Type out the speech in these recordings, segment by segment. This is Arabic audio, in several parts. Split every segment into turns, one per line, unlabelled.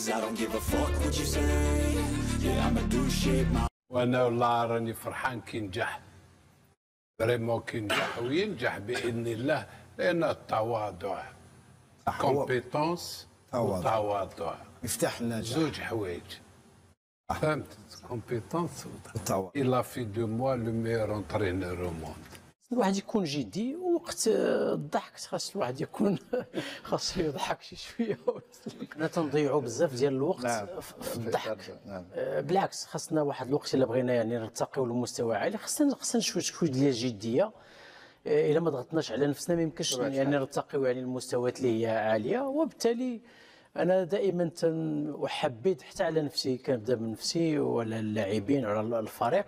cause I don't give a fuck what you say. Yeah, I'ma do shit my
وانا والله راني فرحان كي نجح فريمون كي نجح وينجح باذن الله، لان التواضع كومبيتونس وتواضع
مفتاح النجاح،
زوج حوايج. فهمت؟ كومبيتونس
والتواضع.
إلا في دو موا لو ميور انترينور او موند.
الواحد يكون جدي، وقت الضحك خاص الواحد يكون خاصو يضحك شي شويه. حنا تنضيعوا بزاف ديال الوقت في الضحك. بالعكس خاصنا واحد الوقت الا بغينا يعني نرتقيو لمستوى عالي، خاصنا شويه ديال الجديه. الا ما ضغطناش على نفسنا ما يمكنش يعني نرتقيو يعني المستويات اللي هي عاليه. وبالتالي انا دائما وحبيت حتى على نفسي، كنبدا من نفسي وعلى اللاعبين وعلى الفريق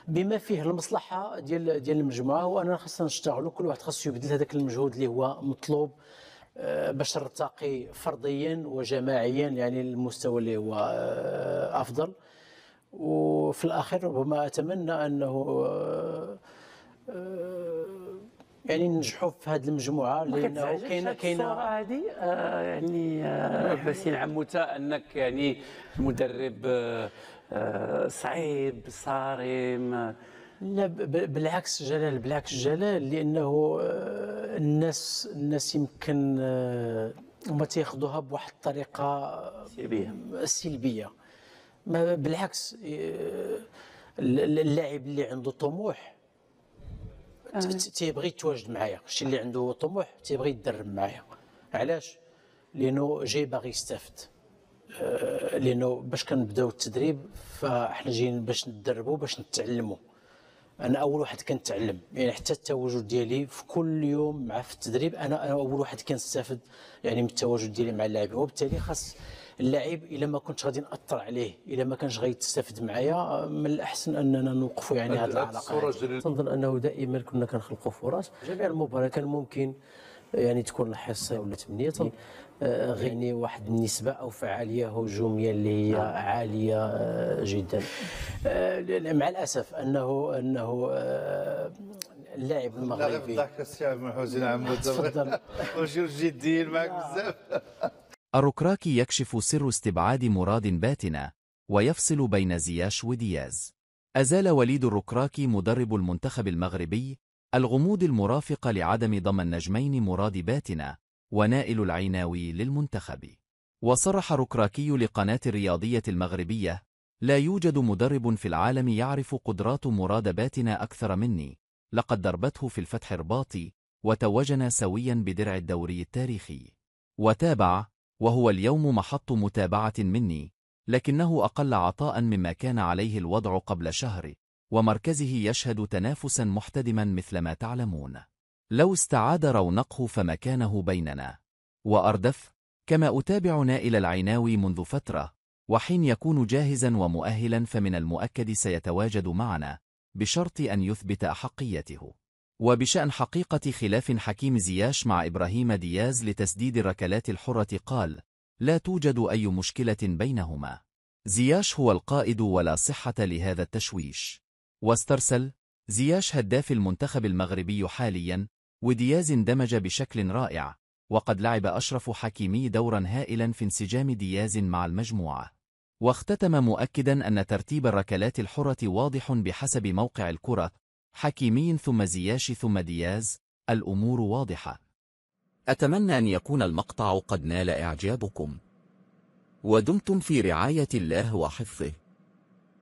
بما فيه المصلحه ديال المجموعه، وانا خاصنا نشتغلوا، كل واحد خاصو يبذل هذاك المجهود اللي هو مطلوب باش نرتقي فرديا وجماعيا يعني للمستوى اللي هو افضل. وفي الاخير ربما اتمنى انه يعني ننجحوا في هذه المجموعه، لانه كاينه
هذه يعني باسين عموته انك يعني مدرب صعيب صارم.
لا بالعكس جلال، بالعكس جلال، لانه الناس يمكن هما تياخذوها بواحد الطريقه سلبيه. ما بالعكس، اللاعب اللي عنده طموح تيبغي يتواجد معايا، الشي اللي عنده طموح تيبغي يتدرب معايا. علاش؟ لانه جاي باغي يستافد. لانه باش كنبداو التدريب فاحنا جايين باش نتدربوا، باش نتعلموا. انا اول واحد كنتعلم، يعني حتى التواجد ديالي في كل يوم مع في التدريب انا اول واحد كنستافد يعني من التواجد ديالي مع اللاعبين. وبالتالي خاص اللاعب الا ما كنتش غادي ناثر عليه، الا ما كانش غيتستافد معايا، من الاحسن اننا نوقفوا يعني هذه العلاقه. تنظن انه دائما كنا كنخلقوا فرص جميع المباريات، كان ممكن يعني تكون الحصه ولا 8 غيني واحد النسبه او فعاليه هجوميه اللي هي عاليه جدا. مع الاسف انه اللاعب المغربي
ضحك الشعب من حسين عمود. تفضل وشوف جديين معك بزاف.
الركراكي يكشف سر استبعاد مراد باتنا ويفصل بين زياش ودياز. أزال وليد الركراكي مدرب المنتخب المغربي الغموض المرافق لعدم ضم النجمين مراد باتنا ونائل العيناوي للمنتخب. وصرح ركراكي لقناة الرياضية المغربية: لا يوجد مدرب في العالم يعرف قدرات مراد باتنا أكثر مني، لقد دربته في الفتح الرباطي وتوجنا سويا بدرع الدوري التاريخي. وتابع: وهو اليوم محط متابعة مني، لكنه أقل عطاء مما كان عليه الوضع قبل شهر، ومركزه يشهد تنافسا محتدما مثلما تعلمون. لو استعاد رونقه فمكانه بيننا. وأردف: كما أتابع نائل العيناوي منذ فترة، وحين يكون جاهزا ومؤهلا فمن المؤكد سيتواجد معنا، بشرط أن يثبت أحقيته. وبشأن حقيقة خلاف حكيم زياش مع إبراهيم دياز لتسديد الركلات الحرة قال: لا توجد أي مشكلة بينهما، زياش هو القائد ولا صحة لهذا التشويش. واسترسل: زياش هداف المنتخب المغربي حاليا، ودياز اندمج بشكل رائع، وقد لعب أشرف حكيمي دورا هائلا في انسجام دياز مع المجموعة. واختتم مؤكدا أن ترتيب الركلات الحرة واضح بحسب موقع الكرة: حكيمي ثم زياش ثم دياز، الأمور واضحة. أتمنى أن يكون المقطع قد نال إعجابكم، ودمتم في رعاية الله وحفظه.